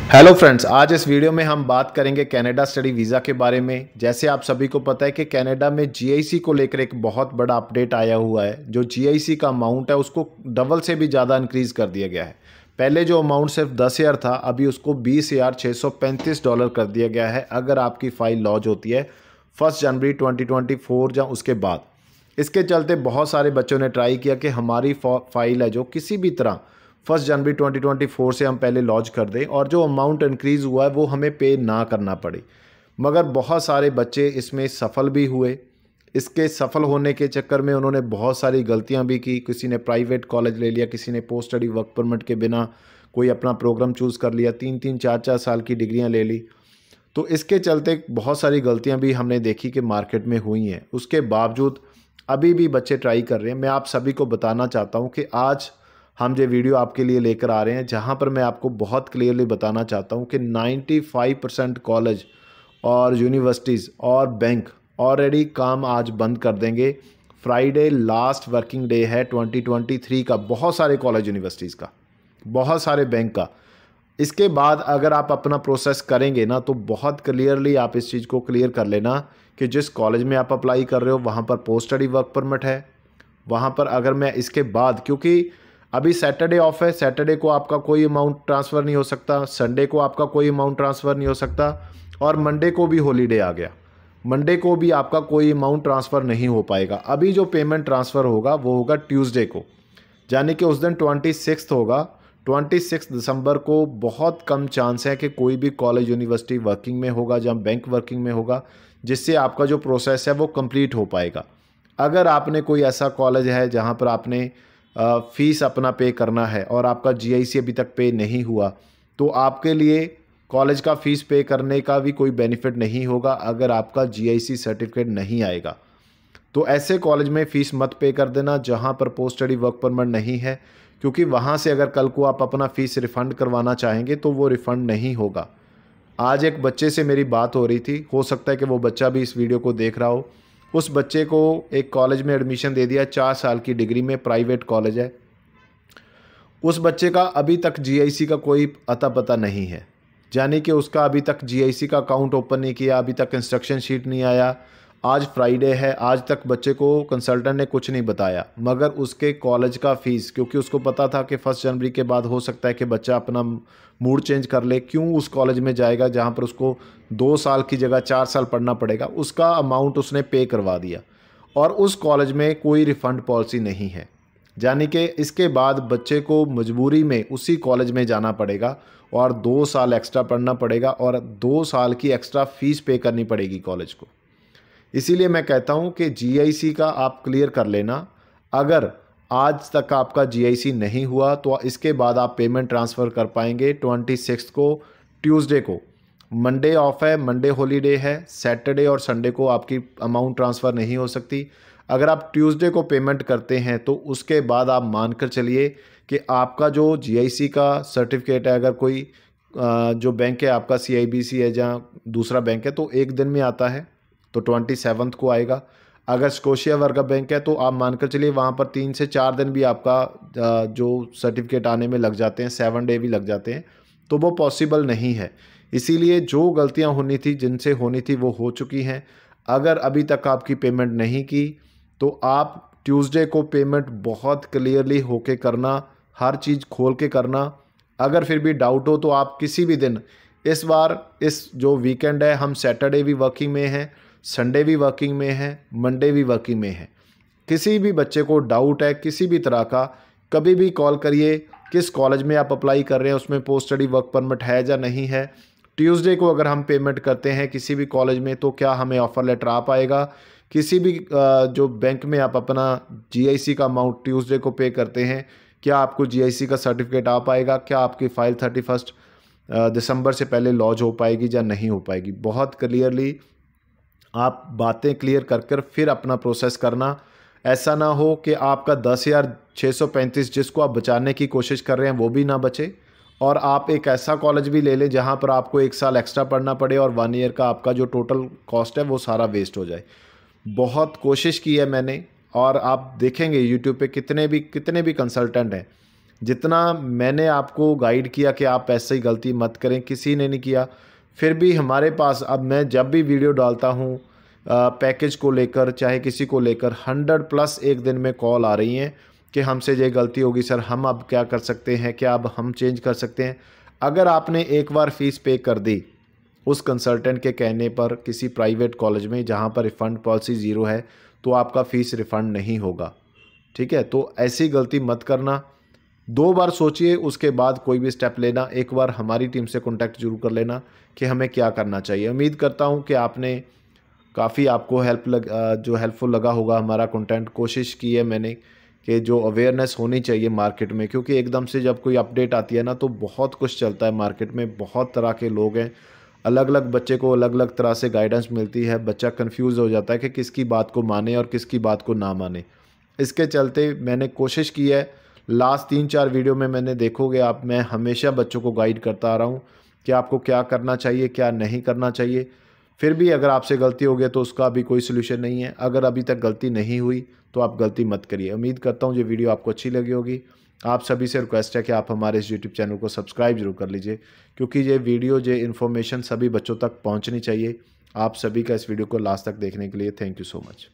Hello friends, आज इस video में हम बात करेंगे कनाडा स्टडी वीज़ा के बारे में। जैसे आप सभी को पता है कि कनाडा में जीआईसी को लेकर एक बहुत बड़ा अपडेट आया हुआ है। जो जीआईसी का अमाउंट है उसको डबल से भी ज़्यादा इंक्रीज़ कर दिया गया है। पहले जो अमाउंट सिर्फ 10,000 था, अभी उसको $20,635 कर दिया गया है अगर आपकी फ़ाइल लॉन्च होती है 1 जनवरी 2024 या उसके बाद। इसके चलते बहुत सारे बच्चों ने ट्राई किया कि हमारी फ़ाइल है जो किसी भी तरह 1 जनवरी 2024 से हम पहले लॉन्च कर दें और जो अमाउंट इंक्रीज़ हुआ है वो हमें पे ना करना पड़े। मगर बहुत सारे बच्चे इसमें सफल भी हुए। इसके सफल होने के चक्कर में उन्होंने बहुत सारी गलतियां भी की। किसी ने प्राइवेट कॉलेज ले लिया, किसी ने पोस्ट स्टडी वर्क परमिट के बिना कोई अपना प्रोग्राम चूज़ कर लिया, 3-3 4-4 साल की डिग्रियां ले ली। तो इसके चलते बहुत सारी गलतियां भी हमने देखी कि मार्केट में हुई हैं। उसके बावजूद अभी भी बच्चे ट्राई कर रहे हैं। मैं आप सभी को बताना चाहता हूं कि आज हम जो वीडियो आपके लिए लेकर आ रहे हैं, जहां पर मैं आपको बहुत क्लियरली बताना चाहता हूं कि 95% कॉलेज और यूनिवर्सिटीज़ और बैंक ऑलरेडी काम आज बंद कर देंगे। फ्राइडे लास्ट वर्किंग डे है 2023 का, बहुत सारे कॉलेज यूनिवर्सिटीज़ का, बहुत सारे बैंक का। इसके बाद अगर आप अपना प्रोसेस करेंगे ना, तो बहुत क्लियरली आप इस चीज़ को क्लियर कर लेना कि जिस कॉलेज में आप अप्लाई कर रहे हो वहाँ पर पोस्ट स्टडी वर्क परमिट है। वहाँ पर अगर मैं इसके बाद, क्योंकि अभी सैटरडे ऑफ है, सैटरडे को आपका कोई अमाउंट ट्रांसफ़र नहीं हो सकता, संडे को आपका कोई अमाउंट ट्रांसफ़र नहीं हो सकता और मंडे को भी हॉलीडे आ गया। मंडे को भी आपका कोई अमाउंट ट्रांसफ़र नहीं हो पाएगा। अभी जो पेमेंट ट्रांसफ़र होगा वो होगा ट्यूसडे को, यानी कि उस दिन 26 होगा। 26 दिसंबर को बहुत कम चांस है कि कोई भी कॉलेज यूनिवर्सिटी वर्किंग में होगा या बैंक वर्किंग में होगा, जिससे आपका जो प्रोसेस है वो कंप्लीट हो पाएगा। अगर आपने कोई ऐसा कॉलेज है जहां पर आपने फ़ीस अपना पे करना है और आपका जीआईसी अभी तक पे नहीं हुआ, तो आपके लिए कॉलेज का फ़ीस पे करने का भी कोई बेनिफिट नहीं होगा अगर आपका जीआईसी सर्टिफिकेट नहीं आएगा। तो ऐसे कॉलेज में फ़ीस मत पे कर देना जहां पर पोस्ट स्टडी वर्क परमिट नहीं है, क्योंकि वहां से अगर कल को आप अपना फ़ीस रिफ़ंड करवाना चाहेंगे तो वो रिफ़ंड नहीं होगा। आज एक बच्चे से मेरी बात हो रही थी, हो सकता है कि वो बच्चा भी इस वीडियो को देख रहा हो। उस बच्चे को एक कॉलेज में एडमिशन दे दिया, 4 साल की डिग्री में, प्राइवेट कॉलेज है। उस बच्चे का अभी तक जीआईसी का कोई अता पता नहीं है, यानी कि उसका अभी तक जीआईसी का अकाउंट ओपन नहीं किया, अभी तक इंस्ट्रक्शन शीट नहीं आया। आज फ्राइडे है, आज तक बच्चे को कंसल्टेंट ने कुछ नहीं बताया। मगर उसके कॉलेज का फ़ीस, क्योंकि उसको पता था कि 1 जनवरी के बाद हो सकता है कि बच्चा अपना मूड चेंज कर ले, क्यों उस कॉलेज में जाएगा जहां पर उसको 2 साल की जगह 4 साल पढ़ना पड़ेगा। उसका अमाउंट उसने पे करवा दिया और उस कॉलेज में कोई रिफ़ंड पॉलिसी नहीं है, यानी कि इसके बाद बच्चे को मजबूरी में उसी कॉलेज में जाना पड़ेगा और 2 साल एक्स्ट्रा पढ़ना पड़ेगा और 2 साल की एक्स्ट्रा फ़ीस पे करनी पड़ेगी कॉलेज को। इसीलिए मैं कहता हूं कि जीआईसी का आप क्लियर कर लेना। अगर आज तक आपका जीआईसी नहीं हुआ तो इसके बाद आप पेमेंट ट्रांसफ़र कर पाएंगे 26 को, ट्यूसडे को। मंडे ऑफ है, मंडे हॉलीडे है, सैटरडे और संडे को आपकी अमाउंट ट्रांसफ़र नहीं हो सकती। अगर आप ट्यूसडे को पेमेंट करते हैं तो उसके बाद आप मानकर चलिए कि आपका जो जीआईसी का सर्टिफिकेट है, अगर कोई जो बैंक है आपका सीआईबीसी है जहाँ दूसरा बैंक है, तो एक दिन में आता है, तो 27 को आएगा। अगर स्कोशिया वर्गा बैंक है तो आप मानकर चलिए वहाँ पर 3 से 4 दिन भी आपका जो सर्टिफिकेट आने में लग जाते हैं, 7 डे भी लग जाते हैं, तो वो पॉसिबल नहीं है। इसीलिए जो गलतियाँ होनी थी, जिनसे होनी थी, वो हो चुकी हैं। अगर अभी तक आपकी पेमेंट नहीं की तो आप ट्यूसडे को पेमेंट बहुत क्लियरली होके करना, हर चीज़ खोल के करना। अगर फिर भी डाउट हो तो आप किसी भी दिन, इस बार इस जो वीकेंड है, हम सैटरडे भी वर्किंग में हैं, संडे भी वर्किंग में है, मंडे भी वर्किंग में है। किसी भी बच्चे को डाउट है किसी भी तरह का, कभी भी कॉल करिए। किस कॉलेज में आप अप्लाई कर रहे हैं, उसमें पोस्ट स्टडी वर्क परमिट है या नहीं है। ट्यूसडे को अगर हम पेमेंट करते हैं किसी भी कॉलेज में तो क्या हमें ऑफ़र लेटर आ पाएगा। किसी भी जो बैंक में आप अपना जीआईसी का अमाउंट ट्यूसडे को पे करते हैं, क्या आपको जीआईसी का सर्टिफिकेट आ पाएगा, क्या आपकी फ़ाइल 31 दिसंबर से पहले लॉन्च हो पाएगी या नहीं हो पाएगी। बहुत क्लियरली आप बातें क्लियर कर कर फिर अपना प्रोसेस करना। ऐसा ना हो कि आपका 10,635 जिसको आप बचाने की कोशिश कर रहे हैं वो भी ना बचे और आप एक ऐसा कॉलेज भी ले लें जहां पर आपको 1 साल एक्स्ट्रा पढ़ना पड़े और 1 ईयर का आपका जो टोटल कॉस्ट है वो सारा वेस्ट हो जाए। बहुत कोशिश की है मैंने और आप देखेंगे यूट्यूब पे कितने भी कंसल्टेंट हैं जितना मैंने आपको गाइड किया कि आप ऐसे ही गलती मत करें, किसी ने नहीं किया। फिर भी हमारे पास अब मैं जब भी वीडियो डालता हूँ पैकेज को लेकर चाहे किसी को लेकर 100+ एक दिन में कॉल आ रही हैं कि हमसे ये गलती होगी सर, हम अब क्या कर सकते हैं, क्या अब हम चेंज कर सकते हैं। अगर आपने एक बार फ़ीस पे कर दी उस कंसल्टेंट के कहने पर किसी प्राइवेट कॉलेज में जहाँ पर रिफ़ंड पॉलिसी ज़ीरो है, तो आपका फ़ीस रिफ़ंड नहीं होगा। ठीक है, तो ऐसी गलती मत करना। 2 बार सोचिए, उसके बाद कोई भी स्टेप लेना। एक बार हमारी टीम से कॉन्टैक्ट ज़रूर कर लेना कि हमें क्या करना चाहिए। उम्मीद करता हूँ कि आपने काफ़ी आपको जो हेल्पफुल लगा होगा हमारा कंटेंट। कोशिश की है मैंने कि जो अवेयरनेस होनी चाहिए मार्केट में, क्योंकि एकदम से जब कोई अपडेट आती है ना तो बहुत कुछ चलता है मार्केट में, बहुत तरह के लोग हैं, अलग अलग बच्चे को अलग अलग तरह से गाइडेंस मिलती है। बच्चा कंफ्यूज हो जाता है कि किसकी बात को माने और किसकी बात को ना माने। इसके चलते मैंने कोशिश की है, लास्ट 3-4 वीडियो में मैंने देखोगे आप, मैं हमेशा बच्चों को गाइड करता आ रहा हूँ कि आपको क्या करना चाहिए, क्या नहीं करना चाहिए। फिर भी अगर आपसे गलती हो गई तो उसका भी कोई सलूशन नहीं है। अगर अभी तक गलती नहीं हुई तो आप गलती मत करिए। उम्मीद करता हूँ ये वीडियो आपको अच्छी लगी होगी। आप सभी से रिक्वेस्ट है कि आप हमारे इस यूट्यूब चैनल को सब्सक्राइब जरूर कर लीजिए, क्योंकि ये वीडियो, ये इन्फॉर्मेशन सभी बच्चों तक पहुँचनी चाहिए। आप सभी का इस वीडियो को लास्ट तक देखने के लिए थैंक यू सो मच।